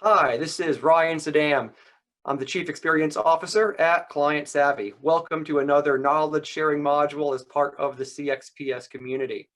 Hi, this is Ryan Saddam. I'm the Chief Experience Officer at Client Savvy. Welcome to another knowledge sharing module as part of the CXps community.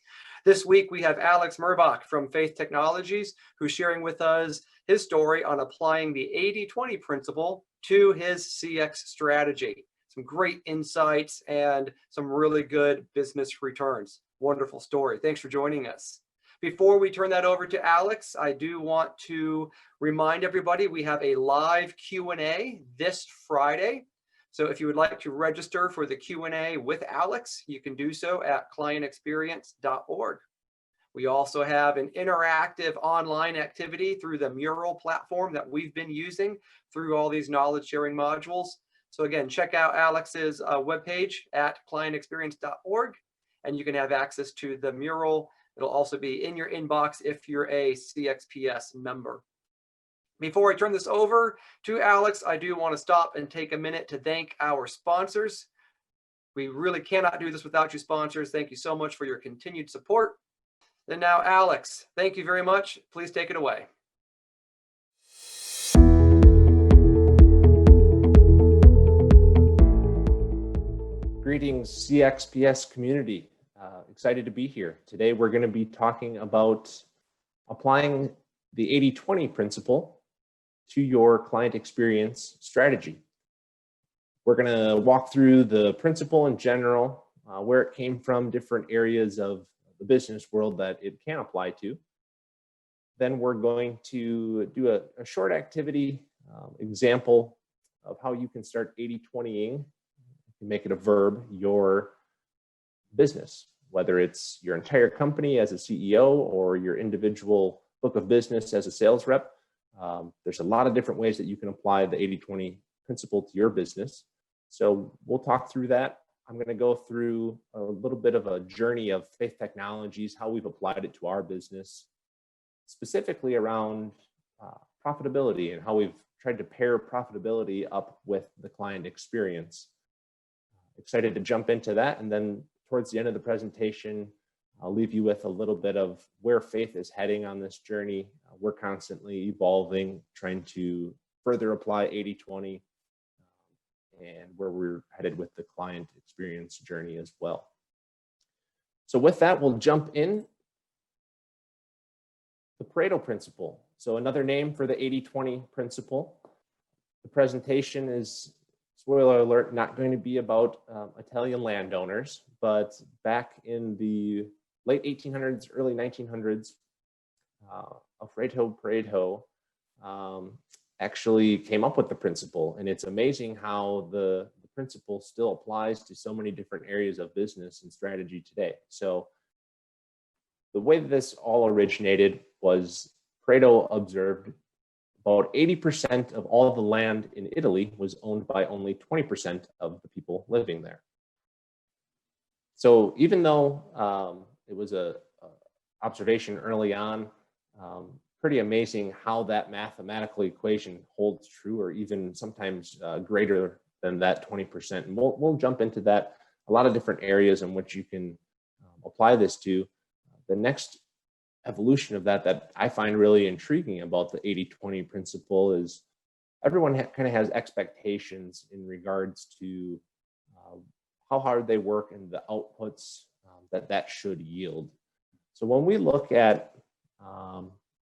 This week we have Alex Merbach from Faith Technologies, who's sharing with us his story on applying the 80-20 principle to his CX strategy. Some great insights and some really good business returns. Wonderful story. Thanks for joining us. Before we turn that over to Alex, I do want to remind everybody we have a live Q&A this Friday. So if you would like to register for the Q&A with Alex, you can do so at clientexperience.org. We also have an interactive online activity through the Mural platform that we've been using through all these knowledge sharing modules. So again, check out Alex's webpage at clientexperience.org, and you can have access to the Mural. It'll also be in your inbox if you're a CXps member. Before I turn this over to Alex, I do want to stop and take a minute to thank our sponsors. We really cannot do this without you sponsors. Thank you so much for your continued support. And now, Alex, thank you very much. Please take it away. Greetings, CXps community. Excited to be here. Today we're going to be talking about applying the 80-20 principle to your client experience strategy. We're going to walk through the principle in general, where it came from, different areas of the business world that it can apply to. Then we're going to do a short activity example of how you can start 80-20ing, make it a verb, your business, whether it's your entire company as a CEO or your individual book of business as a sales rep. There's a lot of different ways that you can apply the 80-20 principle to your business. So we'll talk through that. I'm going to go through a little bit of a journey of Faith Technologies, how we've applied it to our business, specifically around profitability and how we've tried to pair profitability up with the client experience. Excited to jump into that, and then towards the end of the presentation, I'll leave you with a little bit of where Faith is heading on this journey. We're constantly evolving, trying to further apply 80-20 and where we're headed with the client experience journey as well. So with that, we'll jump in. The Pareto Principle. So another name for the 80-20 principle. The presentation is, spoiler alert, not going to be about Italian landowners, but back in the late 1800s, early 1900s, Alfredo Pareto actually came up with the principle. And it's amazing how the principle still applies to so many different areas of business and strategy today. So the way this all originated was Pareto observed about 80% of all the land in Italy was owned by only 20% of the people living there. So even though it was a observation early on, pretty amazing how that mathematical equation holds true, or even sometimes greater than that 20%. And we'll jump into that, a lot of different areas in which you can apply this to. The next evolution of that I find really intriguing about the 80-20 principle is everyone kind of has expectations in regards to how hard they work and the outputs that should yield. So when we look at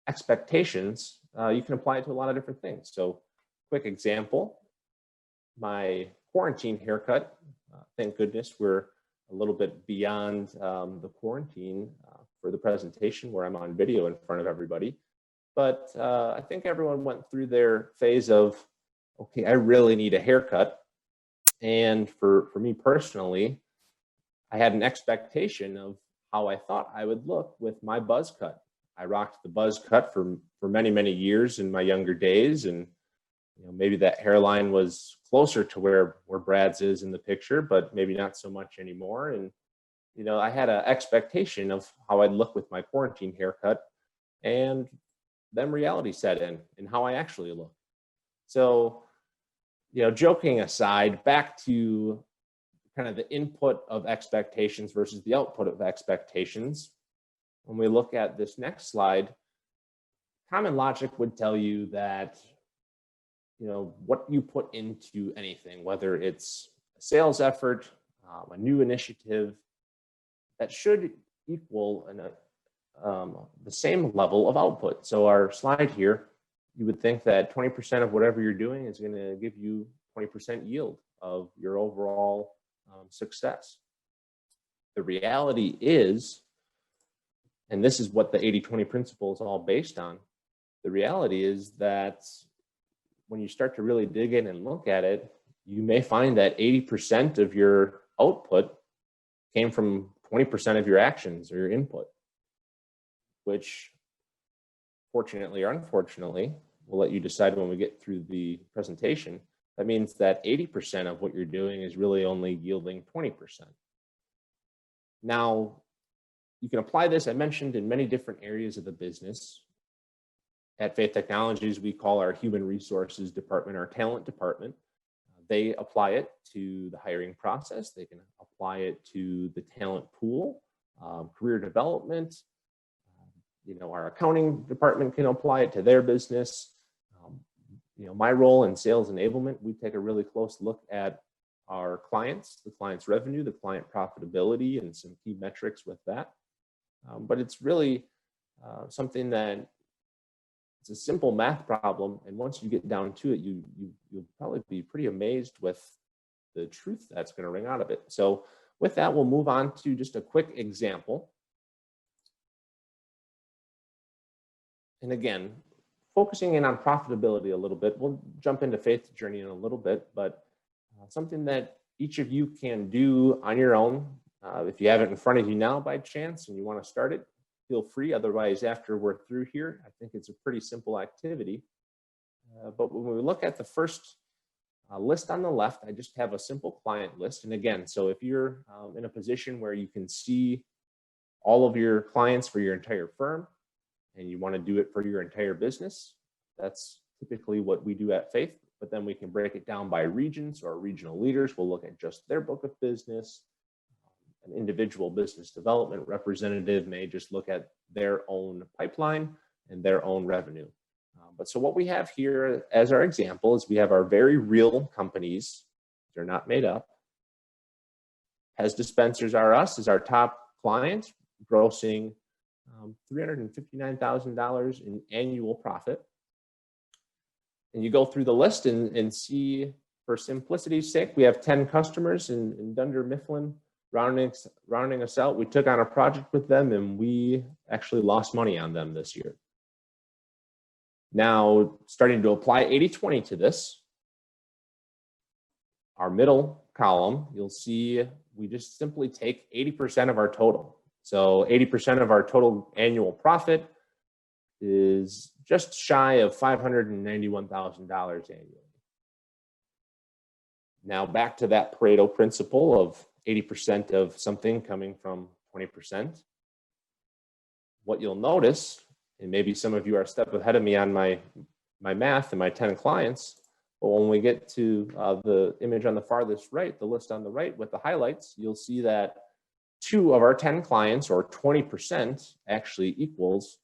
expectations, you can apply it to a lot of different things. So quick example, my quarantine haircut, thank goodness we're a little bit beyond the quarantine for the presentation where I'm on video in front of everybody. But I think everyone went through their phase of, okay, I really need a haircut. And for me personally, I had an expectation of how I thought I would look with my buzz cut. I rocked the buzz cut for many, many years in my younger days. And maybe that hairline was closer to where Brad's is in the picture, but maybe not so much anymore. And I had an expectation of how I'd look with my quarantine haircut, and then reality set in and how I actually look. So, joking aside, back to kind of the input of expectations versus the output of expectations. When we look at this next slide, common logic would tell you that, what you put into anything, whether it's a sales effort, a new initiative, that should equal the same level of output. So our slide here, you would think that 20% of whatever you're doing is going to give you 20% yield of your overall success. The reality is, and this is what the 80-20 principle is all based on, the reality is that when you start to really dig in and look at it, you may find that 80% of your output came from 20% of your actions or your input, which fortunately or unfortunately, we'll let you decide when we get through the presentation. That means that 80% of what you're doing is really only yielding 20%. Now, you can apply this, I mentioned, in many different areas of the business. At Faith Technologies, we call our human resources department our talent department. They apply it to the hiring process. They can apply it to the talent pool, career development. Our accounting department can apply it to their business. My role in sales enablement, we take a really close look at our clients, the client's revenue, the client profitability, and some key metrics with that. But it's really something that it's a simple math problem, and once you get down to it, you'll probably be pretty amazed with the truth that's going to ring out of it. So with that, we'll move on to just a quick example. And again, focusing in on profitability a little bit, we'll jump into Faith's journey in a little bit, but something that each of you can do on your own. If you have it in front of you now by chance and you want to start it, feel free. Otherwise, after we're through here, I think it's a pretty simple activity. But when we look at the first list on the left, I just have a simple client list. And again, so if you're in a position where you can see all of your clients for your entire firm and you want to do it for your entire business, that's typically what we do at Faith. But then we can break it down by region. So our regional leaders will look at just their book of business. An individual business development representative may just look at their own pipeline and their own revenue. But so what we have here as our example is we have our very real companies. They're not made up. As Dispensers R Us is our top client, grossing $359,000 in annual profit. And you go through the list and see, for simplicity's sake, we have 10 customers in Dunder Mifflin. Rounding us out, we took on a project with them and we actually lost money on them this year. Now, starting to apply 80-20 to this, our middle column, you'll see we just simply take 80% of our total. So 80% of our total annual profit is just shy of $591,000 annually. Now back to that Pareto principle of 80% of something coming from 20%. What you'll notice, and maybe some of you are a step ahead of me on my math and my 10 clients, but when we get to the image on the farthest right, the list on the right with the highlights, you'll see that 2 of our 10 clients, or 20%, actually equals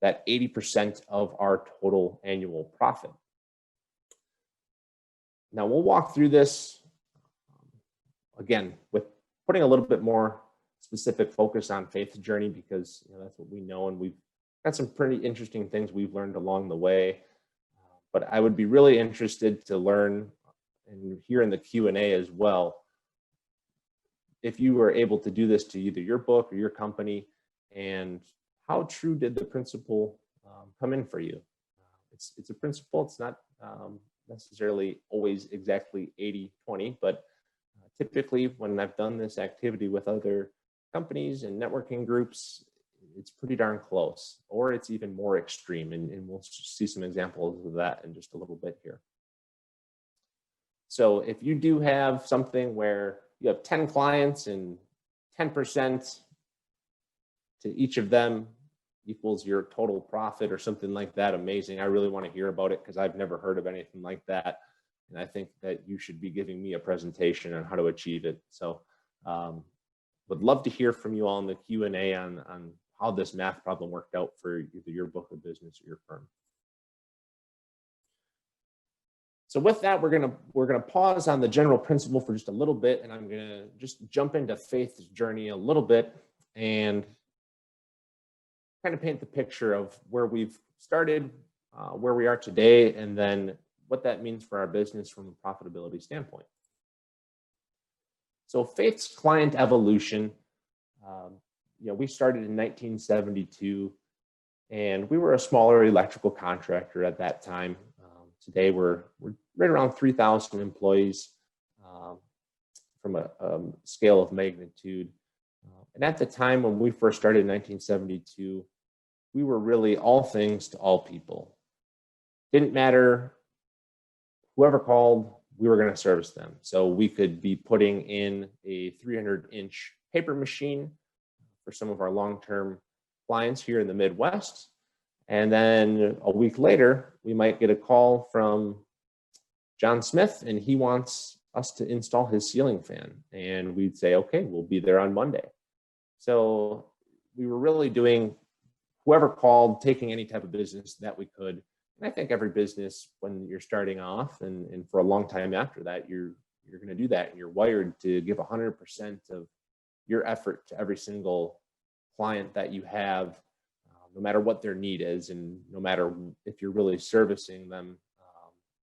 that 80% of our total annual profit. Now we'll walk through this again with putting a little bit more specific focus on Faith's journey, because that's what we know, and we've got some pretty interesting things we've learned along the way. But I would be really interested to learn, and hear in the Q&A as well, if you were able to do this to either your book or your company, and how true did the principle come in for you? It's a principle. It's not necessarily always exactly 80-20, but typically when I've done this activity with other companies and networking groups, it's pretty darn close, or it's even more extreme, and we'll see some examples of that in just a little bit here. So if you do have something where you have 10 clients and 10% to each of them equals your total profit or something like that, amazing. I really want to hear about it because I've never heard of anything like that. And I think that you should be giving me a presentation on how to achieve it. So would love to hear from you all in the Q&A on how this math problem worked out for either your book of business or your firm. So with that, we're gonna pause on the general principle for just a little bit, and I'm gonna just jump into Faith's journey a little bit and kind of paint the picture of where we've started, where we are today, and then what that means for our business from a profitability standpoint. So Faith's client evolution, we started in 1972, and we were a smaller electrical contractor at that time. Today we're right around 3,000 employees from a scale of magnitude. And at the time when we first started in 1972, we were really all things to all people. Didn't matter whoever called, we were going to service them. So we could be putting in a 300-inch paper machine for some of our long-term clients here in the Midwest. And then a week later, we might get a call from John Smith, and he wants us to install his ceiling fan. And we'd say, okay, we'll be there on Monday. So we were really doing whoever called, taking any type of business that we could. And I think every business, when you're starting off and for a long time after that, you're going to do that. And you're wired to give 100% of your effort to every single client that you have, no matter what their need is, and no matter if you're really servicing them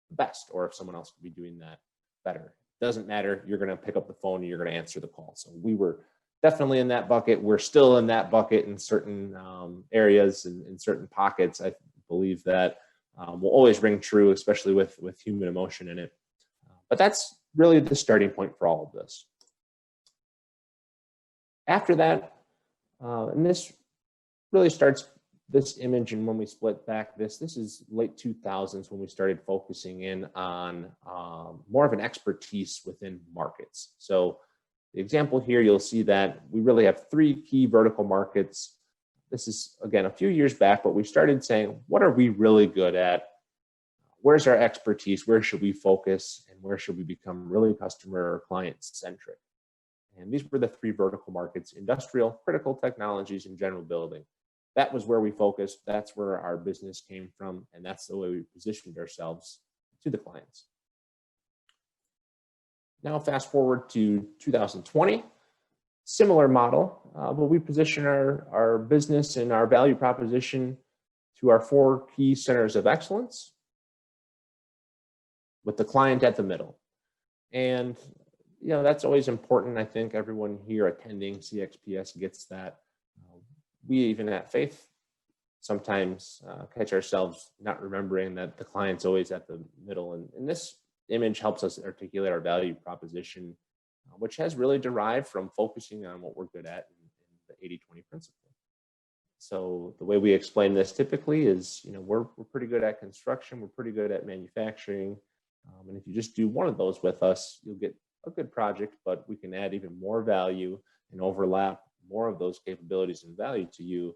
the best, or if someone else could be doing that better. Doesn't matter. You're going to pick up the phone and you're going to answer the call. So we were definitely in that bucket. We're still in that bucket in certain areas and in certain pockets. I believe that will always ring true, especially with human emotion in it. But that's really the starting point for all of this. After that, and this really starts this image, and when we split back this is late 2000s when we started focusing in on more of an expertise within markets. So the example here, you'll see that we really have 3 key vertical markets. This is, again, a few years back, but we started saying, what are we really good at? Where's our expertise? Where should we focus? And where should we become really customer or client centric? And these were the 3 vertical markets: industrial, critical technologies, and general building. That was where we focused. That's where our business came from. And that's the way we positioned ourselves to the clients. Now, fast forward to 2020, similar model, but we position our business and our value proposition to our 4 key centers of excellence, with the client at the middle. And, that's always important. I think everyone here attending CXps gets that. We, even at Faith, sometimes catch ourselves not remembering that the client's always at the middle. And this image helps us articulate our value proposition, which has really derived from focusing on what we're good at in the 80-20 principle. So the way we explain this typically is, we're pretty good at construction, we're pretty good at manufacturing, and if you just do one of those with us, you'll get a good project, but we can add even more value and overlap more of those capabilities and value to you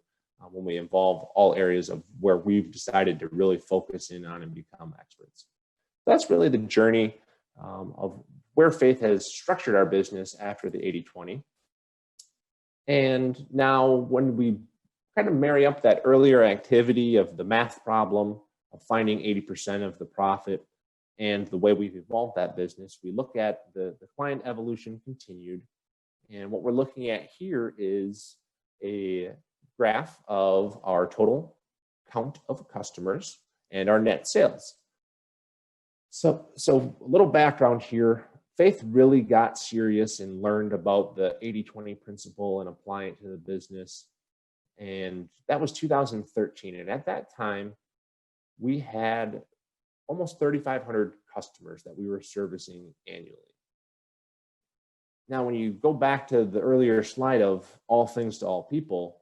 when we involve all areas of where we've decided to really focus in on and become experts. That's really the journey of where Faith has structured our business after the 80-20. And now when we kind of marry up that earlier activity of the math problem of finding 80% of the profit and the way we've evolved that business, we look at the client evolution continued. And what we're looking at here is a graph of our total count of customers and our net sales. So a little background here. Faith really got serious and learned about the 80-20 principle and applying it to the business. And that was 2013. And at that time, we had almost 3,500 customers that we were servicing annually. Now, when you go back to the earlier slide of all things to all people,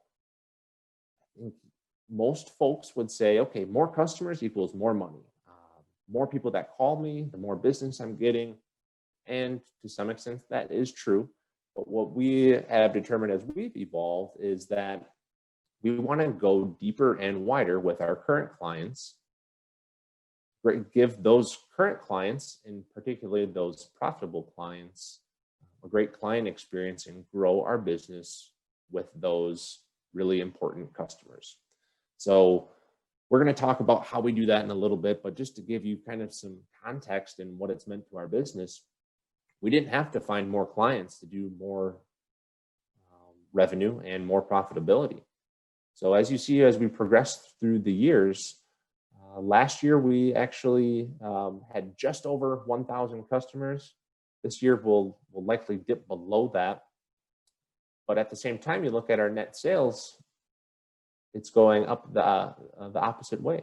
I think most folks would say, okay, more customers equals more money. More people that call me, the more business I'm getting. And to some extent, that is true. But what we have determined as we've evolved is that we want to go deeper and wider with our current clients, give those current clients, and particularly those profitable clients, a great client experience, and grow our business with those really important customers. So we're going to talk about how we do that in a little bit, but just to give you kind of some context and what it's meant to our business, we didn't have to find more clients to do more revenue and more profitability. So as you see, as we progressed through the years, last year we actually had just over 1,000 customers. This year we'll likely dip below that. But at the same time, you look at our net sales, it's going up the opposite way.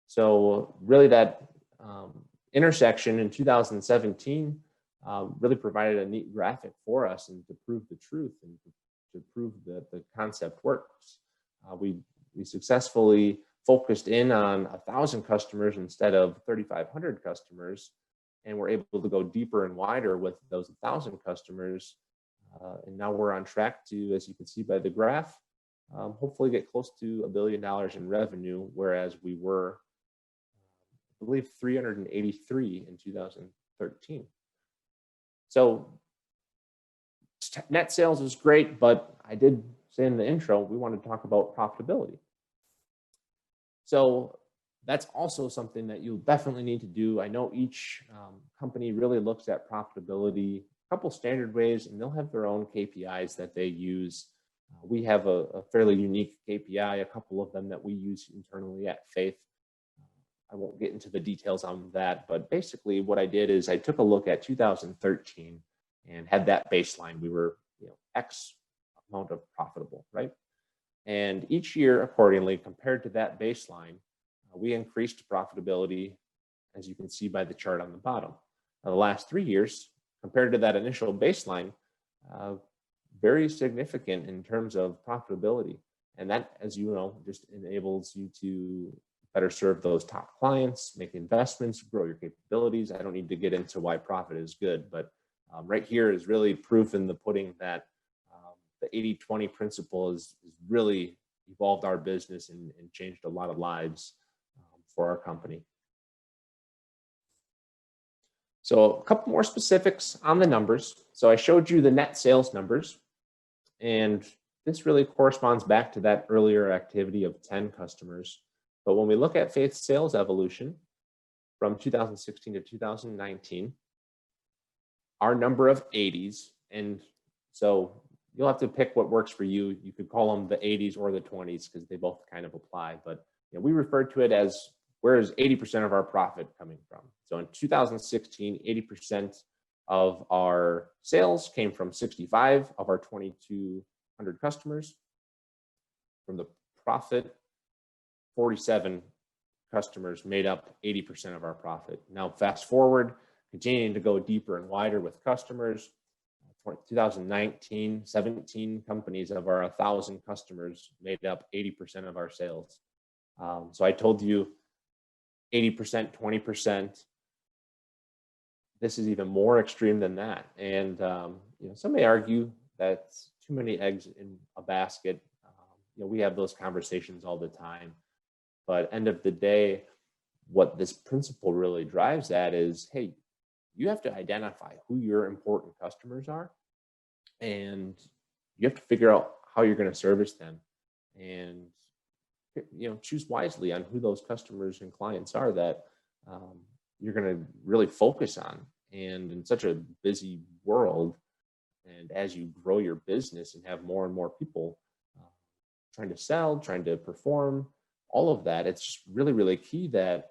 So really that intersection in 2017 really provided a neat graphic for us and to prove the truth and to prove that the concept works. We successfully focused in on 1,000 customers instead of 3,500 customers, and we're able to go deeper and wider with those 1,000 customers. And now we're on track to, as you can see by the graph, hopefully get close to $1 billion in revenue, whereas we were, I believe, 383 in 2013. So net sales is great, but I did say in the intro, we want to talk about profitability. So that's also something that you'll definitely need to do. I know each company really looks at profitability a couple standard ways, and they'll have their own KPIs that they use. We have a fairly unique KPI, a couple of them that we use internally at Faith. I won't get into the details on that, but basically what I did is I took a look at 2013 and had that baseline. We were, X amount of profitable, right? And each year accordingly, compared to that baseline, we increased profitability, as you can see by the chart on the bottom. Now, the last 3 years, compared to that initial baseline, very significant in terms of profitability. And that, as you know, just enables you to better serve those top clients, make investments, grow your capabilities. I don't need to get into why profit is good, but right here is really proof in the pudding that the 80-20 principle has really evolved our business and changed a lot of lives for our company. So a couple more specifics on the numbers. So I showed you the net sales numbers, and this really corresponds back to that earlier activity of 10 customers. But when we look at Faith's sales evolution from 2016 to 2019, our number of 80s, and so you'll have to pick what works for you. You could call them the 80s or the 20s because they both kind of apply. But we refer to it as, where is 80% of our profit coming from? So in 2016, 80% of our sales came from 65 of our 2,200 customers. From the profit, 47 customers made up 80% of our profit. Now fast forward, continuing to go deeper and wider with customers. 2019, 17 companies of our 1,000 customers made up 80% of our sales. So I told you 80%, 20%. This is even more extreme than that. And some may argue that's too many eggs in a basket. We have those conversations all the time. But end of the day, what this principle really drives at is, hey, you have to identify who your important customers are, and you have to figure out how you're going to service them, and choose wisely on who those customers and clients are that you're going to really focus on. And in such a busy world, and as you grow your business and have more and more people trying to sell, trying to perform, all of that, it's just really, really key that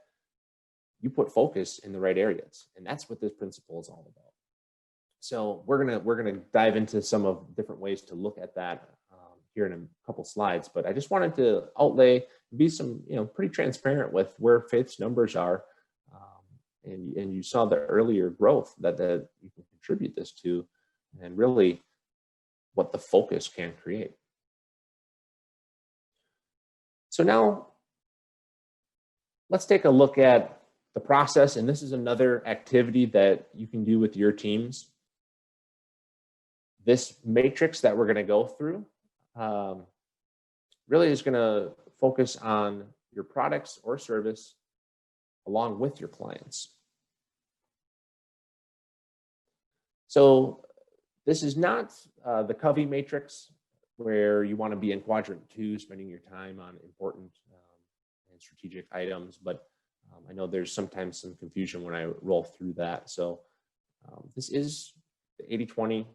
you put focus in the right areas. And that's what this principle is all about. So we're gonna dive into some of different ways to look at that here in a couple slides. But I just wanted to be some pretty transparent with where Faith's numbers are, and you saw the earlier growth that you can contribute this to, and really what the focus can create. So now let's take a look at the process, and this is another activity that you can do with your teams. This matrix that we're going to go through really is going to focus on your products or service along with your clients. So this is not the Covey matrix. where you want to be in quadrant 2, spending your time on important and strategic items. But I know there's sometimes some confusion when I roll through that. So this is the 80-20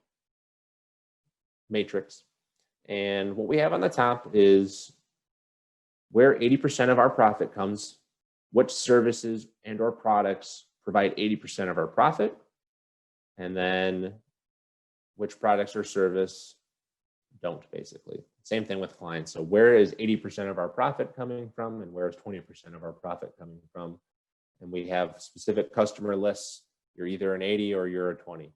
matrix. And what we have on the top is where 80% of our profit comes, which services and or products provide 80% of our profit, and then which products or service don't, basically. Same thing with clients. So where is 80% of our profit coming from, and where is 20% of our profit coming from? And we have specific customer lists. You're either an 80 or you're a 20.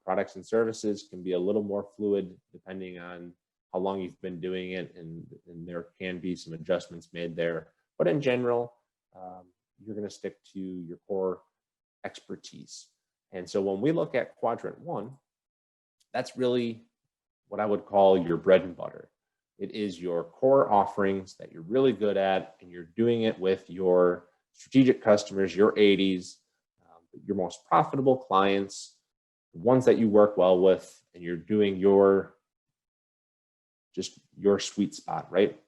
Products and services can be a little more fluid depending on how long you've been doing it, and there can be some adjustments made there. But in general, you're going to stick to your core expertise. And so when we look at quadrant 1, that's really what I would call your bread and butter. It is your core offerings that you're really good at, and you're doing it with your strategic customers, your 80s, your most profitable clients, the ones that you work well with, and you're doing your sweet spot, right?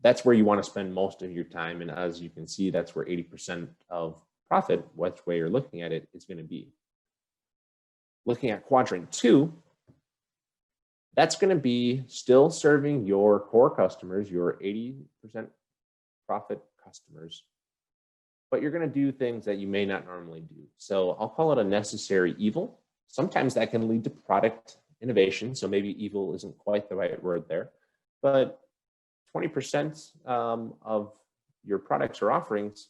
That's where you want to spend most of your time. And as you can see, that's where 80% of profit, which way you're looking at it, is going to be. Looking at quadrant 2, that's going to be still serving your core customers, your 80% profit customers, but you're going to do things that you may not normally do. So I'll call it a necessary evil. Sometimes that can lead to product innovation. So maybe evil isn't quite the right word there, but 20% of your products or offerings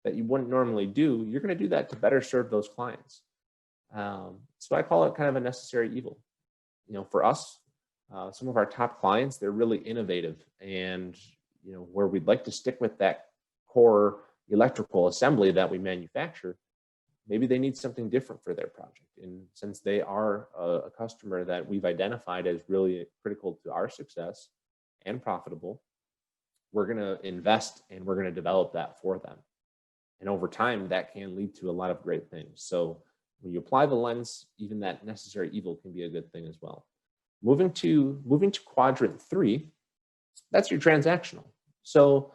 that you wouldn't normally do, you're going to do that to better serve those clients. So I call it kind of a necessary evil. For us, some of our top clients, they're really innovative, and where we'd like to stick with that core electrical assembly that we manufacture, maybe they need something different for their project. And since they are a customer that we've identified as really critical to our success and profitable, we're going to invest and we're going to develop that for them. And over time, that can lead to a lot of great things. So when you apply the lens, even that necessary evil can be a good thing as well. Moving to quadrant 3, that's your transactional. So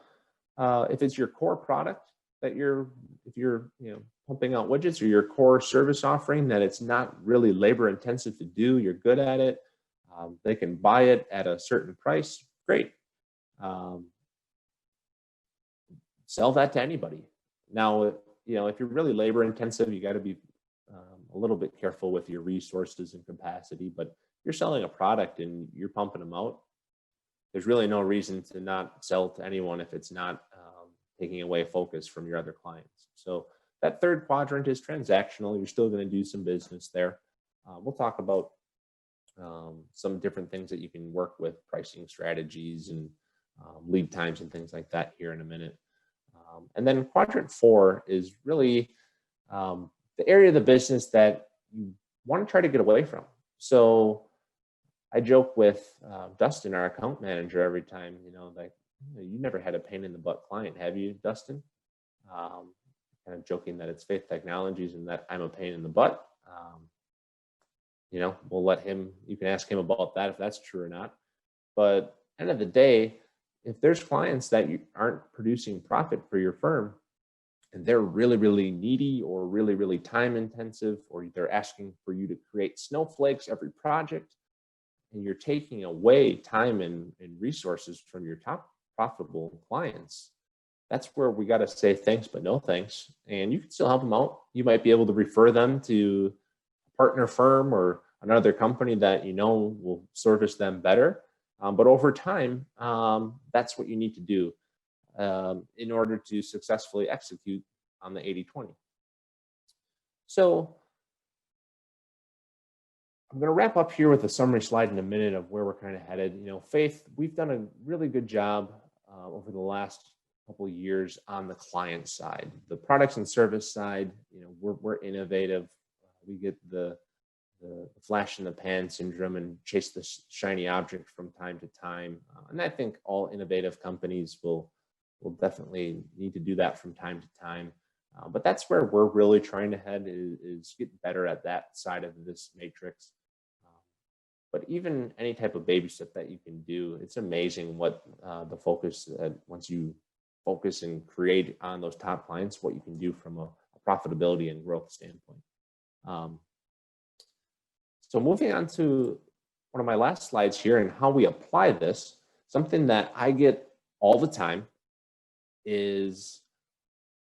if it's your core product that if you're pumping out widgets, or your core service offering that it's not really labor intensive to do, you're good at it, they can buy it at a certain price, great. Sell that to anybody. Now, if you're really labor intensive, you got to be a little bit careful with your resources and capacity. But if you're selling a product and you're pumping them out, there's really no reason to not sell to anyone if it's not taking away focus from your other clients. So that third quadrant is transactional. You're still going to do some business there. We'll talk about some different things that you can work with, pricing strategies and lead times and things like that here in a minute. And then quadrant 4 is really the area of the business that you want to try to get away from. So I joke with Dustin, our account manager, every time, you never had a pain in the butt client, have you, Dustin? Kind of joking that it's Faith Technologies and that I'm a pain in the butt. We'll let him, you can ask him about that if that's true or not. But end of the day, if there's clients that you aren't producing profit for your firm, and they're really, really needy or really, really time intensive, or they're asking for you to create snowflakes every project, and you're taking away time and resources from your top profitable clients, that's where we got to say thanks, but no thanks. And you can still help them out. You might be able to refer them to a partner firm or another company that will service them better. But over time, that's what you need to do in order to successfully execute on the 80-20. So I'm going to wrap up here with a summary slide in a minute of where we're kind of headed. Faith, we've done a really good job over the last couple of years on the client side. The products and service side, we're innovative. We get the flash in the pan syndrome and chase the shiny object from time to time. And I think all innovative companies will definitely need to do that from time to time. But that's where we're really trying to head is get better at that side of this matrix. But even any type of baby step that you can do, it's amazing what the focus, once you focus and create on those top clients, what you can do from a profitability and growth standpoint. So moving on to one of my last slides here and how we apply this, something that I get all the time is,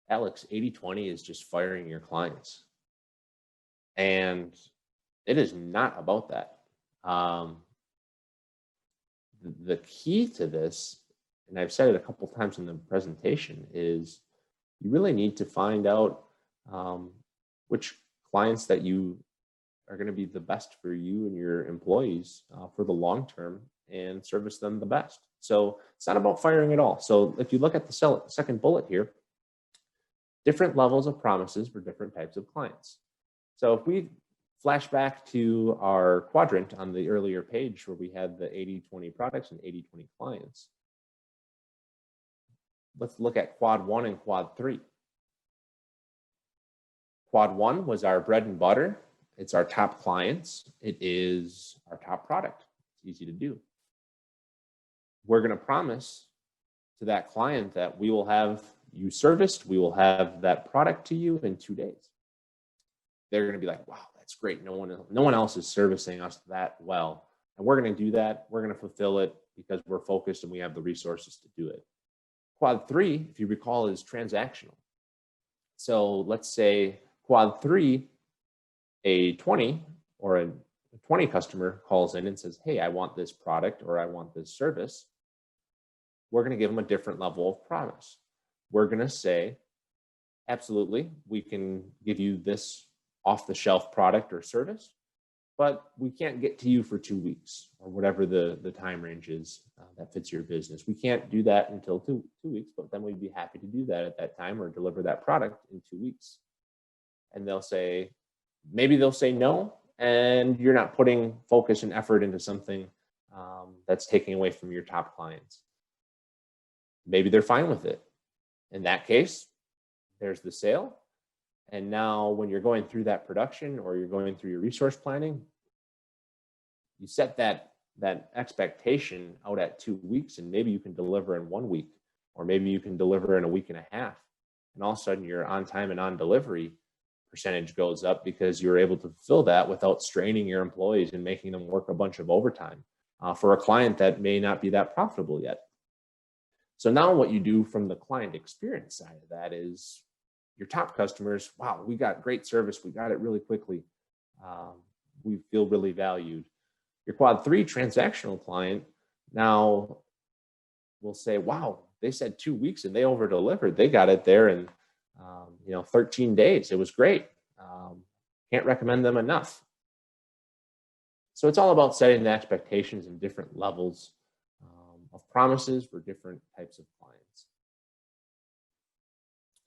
Alex, 80-20 is just firing your clients. And it is not about that. The key to this, and I've said it a couple times in the presentation, is you really need to find out which clients that you are going to be the best for you and your employees for the long term and service them the best. So it's not about firing at all. So if you look at the second bullet here, different levels of promises for different types of clients. So if we flash back to our quadrant on the earlier page where we had the 80-20 products and 80-20 clients, let's look at quad 1 and quad 3. Quad 1 was our bread and butter. It's our top clients. It is our top product. It's easy to do. We're going to promise to that client that we will have you serviced. We will have that product to you in 2 days. They're going to be like, wow, that's great. No one else is servicing us that well. And we're going to do that. We're going to fulfill it because we're focused and we have the resources to do it. Quad 3, if you recall, is transactional. So let's say quad 3, a 20 or a 20 customer calls in and says, hey, I want this product or I want this service. We're going to give them a different level of promise. We're going to say, absolutely, we can give you this off-the-shelf product or service, but we can't get to you for 2 weeks or whatever the time range is that fits your business. We can't do that until two weeks, but then we'd be happy to do that at that time or deliver that product in 2 weeks. And maybe they'll say no, and you're not putting focus and effort into something that's taking away from your top clients. Maybe they're fine with it. In that case, there's the sale. And now when you're going through that production or you're going through your resource planning, you set that expectation out at 2 weeks, and maybe you can deliver in 1 week, or maybe you can deliver in a week and a half. And all of a sudden your on time and on delivery percentage goes up because you're able to fulfill that without straining your employees and making them work a bunch of overtime for a client that may not be that profitable yet. So now what you do from the client experience side of that is your top customers, wow, we got great service. We got it really quickly. We feel really valued. Your quad 3 transactional client now will say, wow, they said 2 weeks and they over delivered. They got it there in 13 days. It was great. Can't recommend them enough. So it's all about setting the expectations in different levels of promises for different types of clients.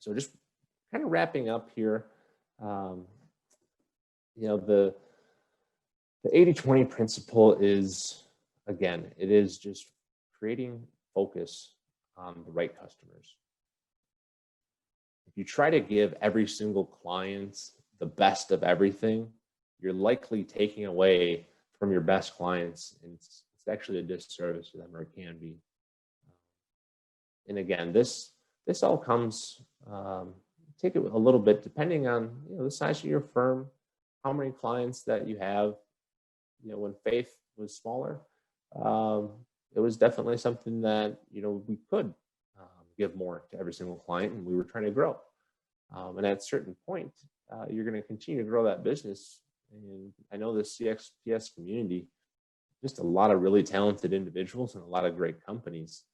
So just kind of wrapping up here, the 80-20 principle is, again, it is just creating focus on the right customers. If you try to give every single client the best of everything, you're likely taking away from your best clients, and it's actually a disservice to them, or it can be. And again, this all comes, take it a little bit depending on the size of your firm, how many clients that you have. When Faith was smaller, it was definitely something that we could give more to every single client, and we were trying to grow. And at a certain point, you're going to continue to grow that business. And I know the CXps community, just a lot of really talented individuals and a lot of great companies.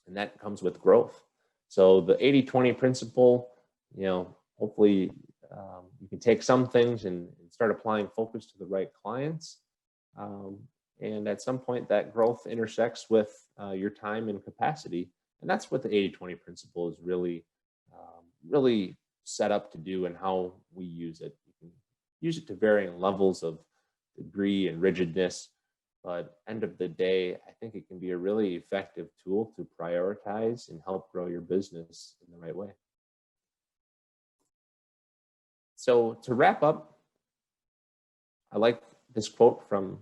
And that comes with growth. So the 80-20 principle, hopefully you can take some things and start applying focus to the right clients. And at some point that growth intersects with your time and capacity. And that's what the 80-20 principle is really set up to do, and how we use it. You can use it to varying levels of degree and rigidness, but end of the day, I think it can be a really effective tool to prioritize and help grow your business in the right way. So to wrap up, I like this quote from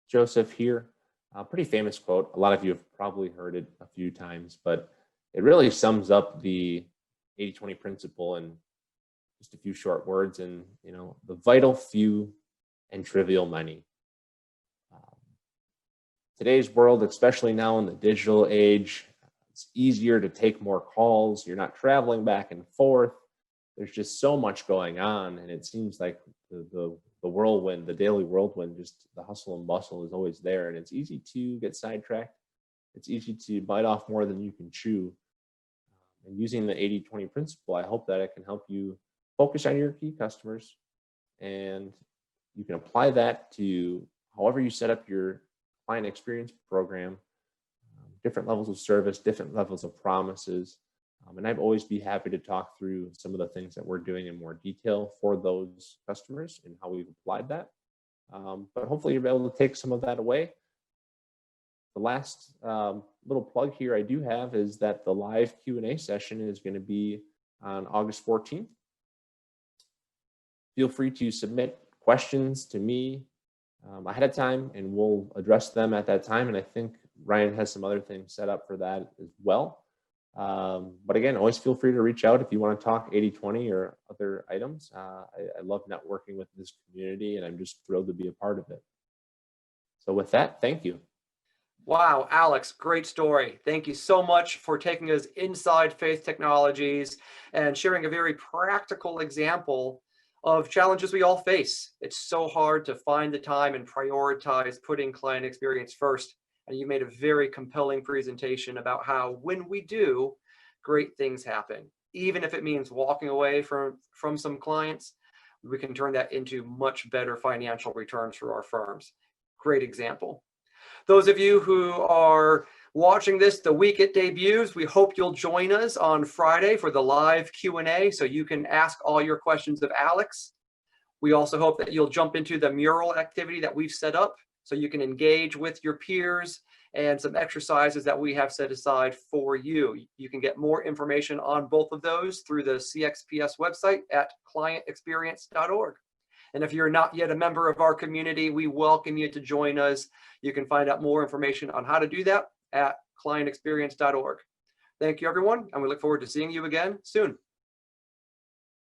Joseph here. A pretty famous quote. A lot of you have probably heard it a few times, but it really sums up the 80-20 principle in just a few short words. And, you know, the vital few and trivial many. Today's world, especially now in the digital age, it's easier to take more calls. You're not traveling back and forth. There's just so much going on, and it seems like the whirlwind, the daily whirlwind, just the hustle and bustle is always there, and it's easy to get sidetracked. It's easy to bite off more than you can chew. And using the 80-20 principle, I hope that it can help you focus on your key customers, and you can apply that to however you set up your client experience program, different levels of service, different levels of promises. And I'd always be happy to talk through some of the things that we're doing in more detail for those customers and how we've applied that. But hopefully you'll be able to take some of that away. The last little plug here I do have is that the live Q&A session is going to be on August 14th. Feel free to submit questions to me ahead of time, and we'll address them at that time. And I think Ryan has some other things set up for that as well. But again, always feel free to reach out if you want to talk 80-20 or other items. I love networking with this community, and I'm just thrilled to be a part of it. So with that, thank you. Wow, Alex, great story. Thank you so much for taking us inside Faith Technologies and sharing a very practical example of challenges we all face. It's so hard to find the time and prioritize putting client experience first. And you made a very compelling presentation about how when we do, great things happen. Even if it means walking away from some clients, we can turn that into much better financial returns for our firms. Great example. Those of you who are watching this the week it debuts, we hope you'll join us on Friday for the live Q&A so you can ask all your questions of Alex. We also hope that you'll jump into the mural activity that we've set up so you can engage with your peers and some exercises that we have set aside for you. You can get more information on both of those through the CXps website at clientexperience.org. And if you're not yet a member of our community, we welcome you to join us. You can find out more information on how to do that at clientexperience.org. Thank you, everyone, and we look forward to seeing you again soon.